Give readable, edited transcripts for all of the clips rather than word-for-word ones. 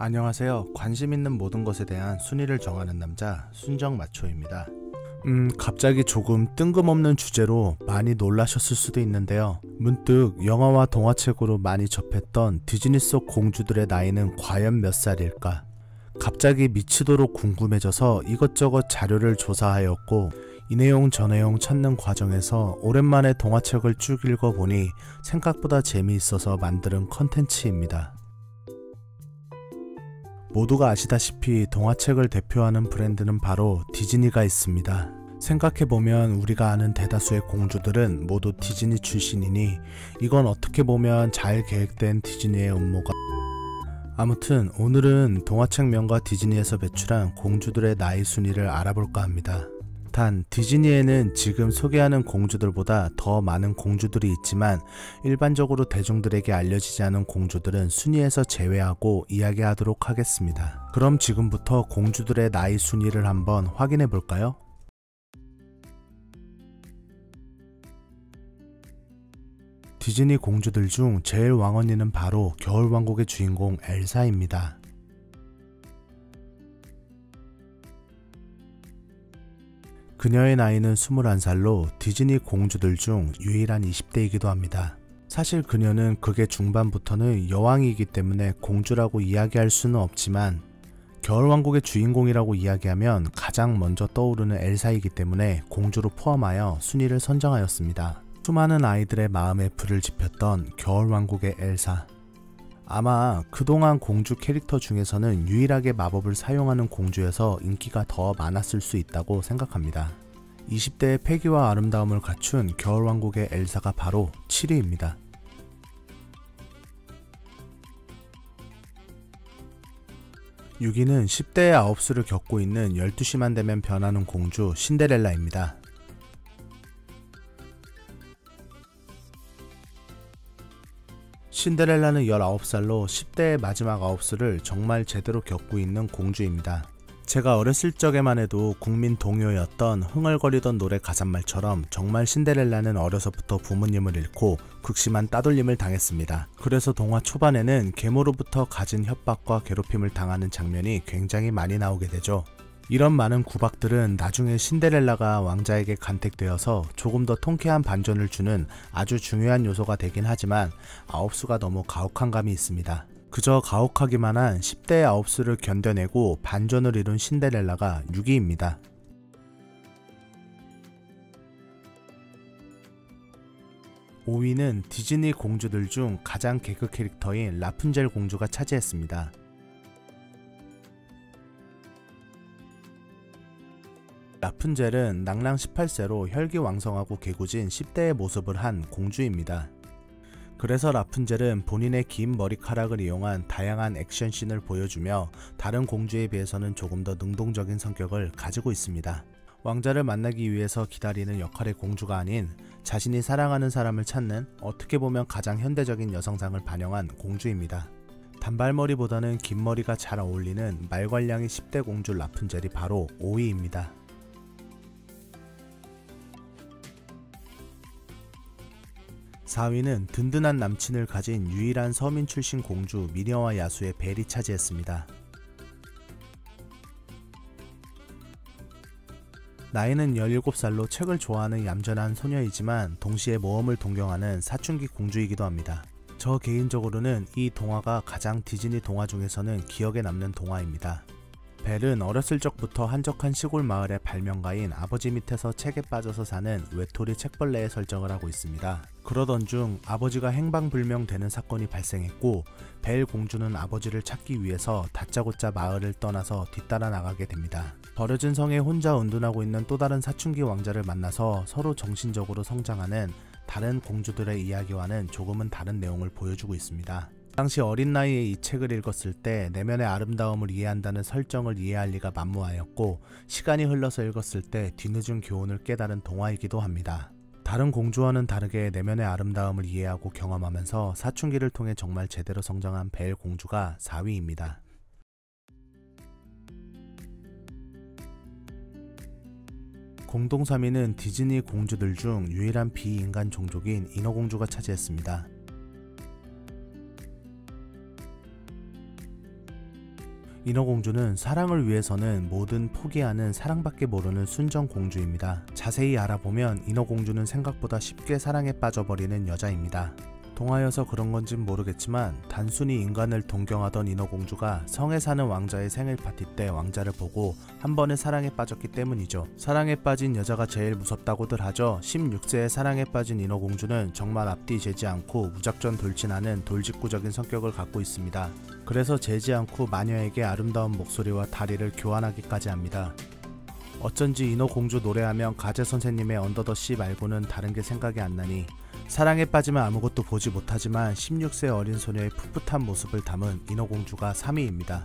안녕하세요. 관심 있는 모든 것에 대한 순위를 정하는 남자 순정마초입니다. 갑자기 조금 뜬금없는 주제로 많이 놀라셨을 수도 있는데요. 문득 영화와 동화책으로 많이 접했던 디즈니 속 공주들의 나이는 과연 몇 살일까? 갑자기 미치도록 궁금해져서 이것저것 자료를 조사하였고, 이 내용 저 내용 찾는 과정에서 오랜만에 동화책을 쭉 읽어보니 생각보다 재미있어서 만드는 컨텐츠입니다. 모두가 아시다시피 동화책을 대표하는 브랜드는 바로 디즈니가 있습니다. 생각해보면 우리가 아는 대다수의 공주들은 모두 디즈니 출신이니 이건 어떻게 보면 잘 계획된 디즈니의 음모가. 아무튼 오늘은 동화책 명가 디즈니에서 배출한 공주들의 나이 순위를 알아볼까 합니다. 단 디즈니에는 지금 소개하는 공주들보다 더 많은 공주들이 있지만 일반적으로 대중들에게 알려지지 않은 공주들은 순위에서 제외하고 이야기하도록 하겠습니다. 그럼 지금부터 공주들의 나이 순위를 한번 확인해 볼까요? 디즈니 공주들 중 제일 왕언니는 바로 겨울왕국의 주인공 엘사입니다. 그녀의 나이는 21살로 디즈니 공주들 중 유일한 20대이기도 합니다. 사실 그녀는 극의 중반부터는 여왕이기 때문에 공주라고 이야기할 수는 없지만 겨울왕국의 주인공이라고 이야기하면 가장 먼저 떠오르는 엘사이기 때문에 공주로 포함하여 순위를 선정하였습니다. 수많은 아이들의 마음에 불을 지폈던 겨울왕국의 엘사. 아마 그동안 공주 캐릭터 중에서는 유일하게 마법을 사용하는 공주여서 인기가 더 많았을 수 있다고 생각합니다. 20대의 패기와 아름다움을 갖춘 겨울왕국의 엘사가 바로 7위입니다. 6위는 10대의 아홉수를 겪고 있는 12시만 되면 변하는 공주 신데렐라입니다. 신데렐라는 19살로 10대의 마지막 아홉수를 정말 제대로 겪고 있는 공주입니다. 제가 어렸을 적에만 해도 국민 동요였던 흥얼거리던 노래 가사말처럼 정말 신데렐라는 어려서부터 부모님을 잃고 극심한 따돌림을 당했습니다. 그래서 동화 초반에는 계모로부터 가진 협박과 괴롭힘을 당하는 장면이 굉장히 많이 나오게 되죠. 이런 많은 구박들은 나중에 신데렐라가 왕자에게 간택되어서 조금 더 통쾌한 반전을 주는 아주 중요한 요소가 되긴 하지만 아홉수가 너무 가혹한 감이 있습니다. 그저 가혹하기만 한 10대의 아홉수를 견뎌내고 반전을 이룬 신데렐라가 6위입니다. 5위는 디즈니 공주들 중 가장 개그 캐릭터인 라푼젤 공주가 차지했습니다. 라푼젤은 낭랑 18세로 혈기왕성하고 개구진 10대의 모습을 한 공주입니다. 그래서 라푼젤은 본인의 긴 머리카락을 이용한 다양한 액션씬을 보여주며 다른 공주에 비해서는 조금 더 능동적인 성격을 가지고 있습니다. 왕자를 만나기 위해서 기다리는 역할의 공주가 아닌 자신이 사랑하는 사람을 찾는 어떻게 보면 가장 현대적인 여성상을 반영한 공주입니다. 단발머리보다는 긴 머리가 잘 어울리는 말괄량의 10대 공주 라푼젤이 바로 5위입니다. 4위는 든든한 남친을 가진 유일한 서민 출신 공주 미녀와 야수의 벨이 차지했습니다. 나이는 17살로 책을 좋아하는 얌전한 소녀이지만 동시에 모험을 동경하는 사춘기 공주이기도 합니다. 저 개인적으로는 이 동화가 가장 디즈니 동화 중에서는 기억에 남는 동화입니다. 벨은 어렸을 적부터 한적한 시골 마을의 발명가인 아버지 밑에서 책에 빠져서 사는 외톨이 책벌레의 설정을 하고 있습니다. 그러던 중 아버지가 행방불명되는 사건이 발생했고 벨 공주는 아버지를 찾기 위해서 다짜고짜 마을을 떠나서 뒤따라 나가게 됩니다. 버려진 성에 혼자 운둔하고 있는 또 다른 사춘기 왕자를 만나서 서로 정신적으로 성장하는 다른 공주들의 이야기와는 조금은 다른 내용을 보여주고 있습니다. 당시 어린 나이에 이 책을 읽었을 때 내면의 아름다움을 이해한다는 설정을 이해할 리가 만무하였고 시간이 흘러서 읽었을 때 뒤늦은 교훈을 깨달은 동화이기도 합니다. 다른 공주와는 다르게 내면의 아름다움을 이해하고 경험하면서 사춘기를 통해 정말 제대로 성장한 벨 공주가 4위입니다. 공동 3위는 디즈니 공주들 중 유일한 비인간 종족인 인어공주가 차지했습니다. 인어공주는 사랑을 위해서는 뭐든 포기하는 사랑밖에 모르는 순정공주입니다. 자세히 알아보면 인어공주는 생각보다 쉽게 사랑에 빠져버리는 여자입니다. 동화여서 그런 건진 모르겠지만 단순히 인간을 동경하던 인어공주가 성에 사는 왕자의 생일 파티 때 왕자를 보고 한 번에 사랑에 빠졌기 때문이죠. 사랑에 빠진 여자가 제일 무섭다고들 하죠. 16세에 사랑에 빠진 인어공주는 정말 앞뒤 재지 않고 무작정 돌진하는 돌직구적인 성격을 갖고 있습니다. 그래서 재지 않고 마녀에게 아름다운 목소리와 다리를 교환하기까지 합니다. 어쩐지 인어공주 노래하면 가재 선생님의 언더 더 씨 말고는 다른 게 생각이 안 나니 사랑에 빠지면 아무것도 보지 못하지만 16세 어린 소녀의 풋풋한 모습을 담은 인어공주가 3위입니다.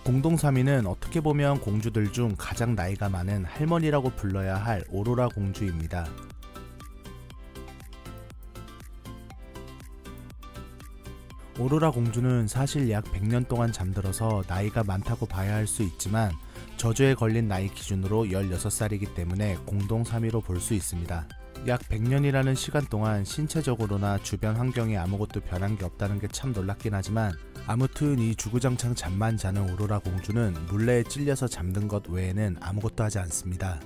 공동 3위는 어떻게 보면 공주들 중 가장 나이가 많은 할머니라고 불러야 할 오로라 공주입니다. 오로라 공주는 사실 약 100년 동안 잠들어서 나이가 많다고 봐야 할 수 있지만 저주에 걸린 나이 기준으로 16살이기 때문에 공동 3위로 볼 수 있습니다. 약 100년이라는 시간 동안 신체적으로나 주변 환경에 아무것도 변한 게 없다는 게 참 놀랍긴 하지만 아무튼 이 주구장창 잠만 자는 오로라 공주는 물레에 찔려서 잠든 것 외에는 아무것도 하지 않습니다.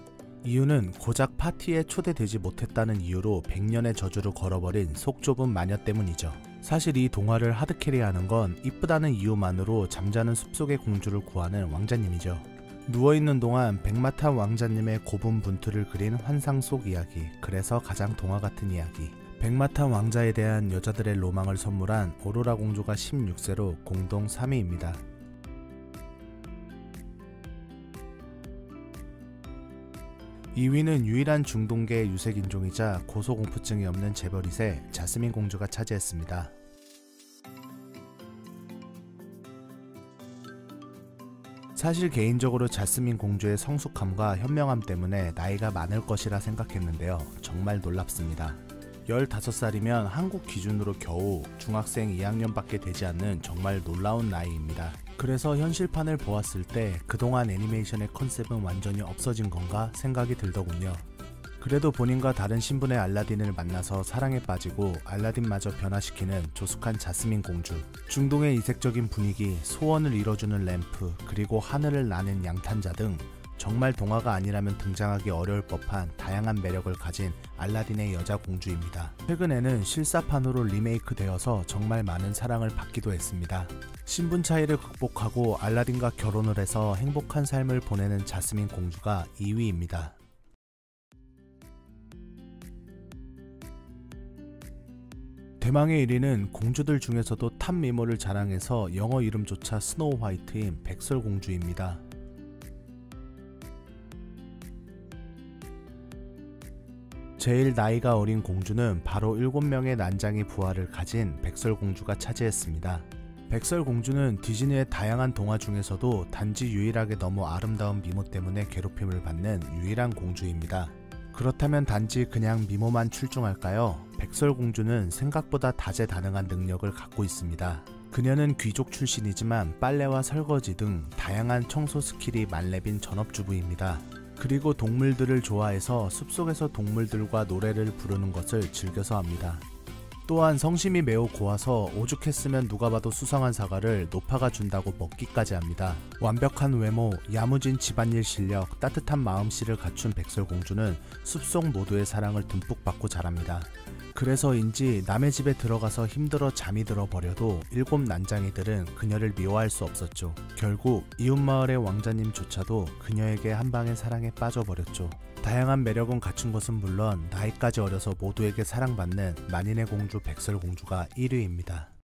이유는 고작 파티에 초대되지 못했다는 이유로 100년의 저주를 걸어버린 속 좁은 마녀 때문이죠. 사실 이 동화를 하드캐리하는 건 이쁘다는 이유만으로 잠자는 숲속의 공주를 구하는 왕자님이죠. 누워있는 동안 백마탄 왕자님의 고분분투를 그린 환상 속 이야기, 그래서 가장 동화 같은 이야기. 백마탄 왕자에 대한 여자들의 로망을 선물한 오로라 공주가 16세로 공동 3위입니다. (2위는) 유일한 중동계 유색인종이자 고소공포증이 없는 재벌 2세 자스민 공주가 차지했습니다. 사실 개인적으로 자스민 공주의 성숙함과 현명함 때문에 나이가 많을 것이라 생각했는데요. 정말 놀랍습니다. 15살이면 한국 기준으로 겨우 중학생 2학년밖에 되지 않는 정말 놀라운 나이입니다. 그래서 현실판을 보았을 때 그동안 애니메이션의 컨셉은 완전히 없어진 건가 생각이 들더군요. 그래도 본인과 다른 신분의 알라딘을 만나서 사랑에 빠지고 알라딘마저 변화시키는 조숙한 자스민 공주, 중동의 이색적인 분위기, 소원을 이뤄주는 램프, 그리고 하늘을 나는 양탄자 등 정말 동화가 아니라면 등장하기 어려울 법한 다양한 매력을 가진 알라딘의 여자 공주입니다. 최근에는 실사판으로 리메이크 되어서 정말 많은 사랑을 받기도 했습니다. 신분 차이를 극복하고 알라딘과 결혼을 해서 행복한 삶을 보내는 자스민 공주가 2위입니다. 대망의 1위는 공주들 중에서도 탑 미모를 자랑해서 영어 이름조차 스노우 화이트인 백설공주입니다. 제일 나이가 어린 공주는 바로 7명의 난장이 부하를 가진 백설공주가 차지했습니다. 백설공주는 디즈니의 다양한 동화 중에서도 단지 유일하게 너무 아름다운 미모 때문에 괴롭힘을 받는 유일한 공주입니다. 그렇다면 단지 그냥 미모만 출중할까요? 백설공주는 생각보다 다재다능한 능력을 갖고 있습니다. 그녀는 귀족 출신이지만 빨래와 설거지 등 다양한 청소 스킬이 만렙인 전업주부입니다. 그리고 동물들을 좋아해서 숲속에서 동물들과 노래를 부르는 것을 즐겨서 합니다. 또한 성심이 매우 고와서 오죽했으면 누가 봐도 수상한 사과를 노파가 준다고 먹기까지 합니다. 완벽한 외모, 야무진 집안일 실력, 따뜻한 마음씨를 갖춘 백설공주는 숲속 모두의 사랑을 듬뿍 받고 자랍니다. 그래서인지 남의 집에 들어가서 힘들어 잠이 들어 버려도 7 난장이들은 그녀를 미워할 수 없었죠. 결국 이웃마을의 왕자님조차도 그녀에게 한방의 사랑에 빠져버렸죠. 다양한 매력은 갖춘 것은 물론 나이까지 어려서 모두에게 사랑받는 만인의 공주 백설공주가 1위입니다.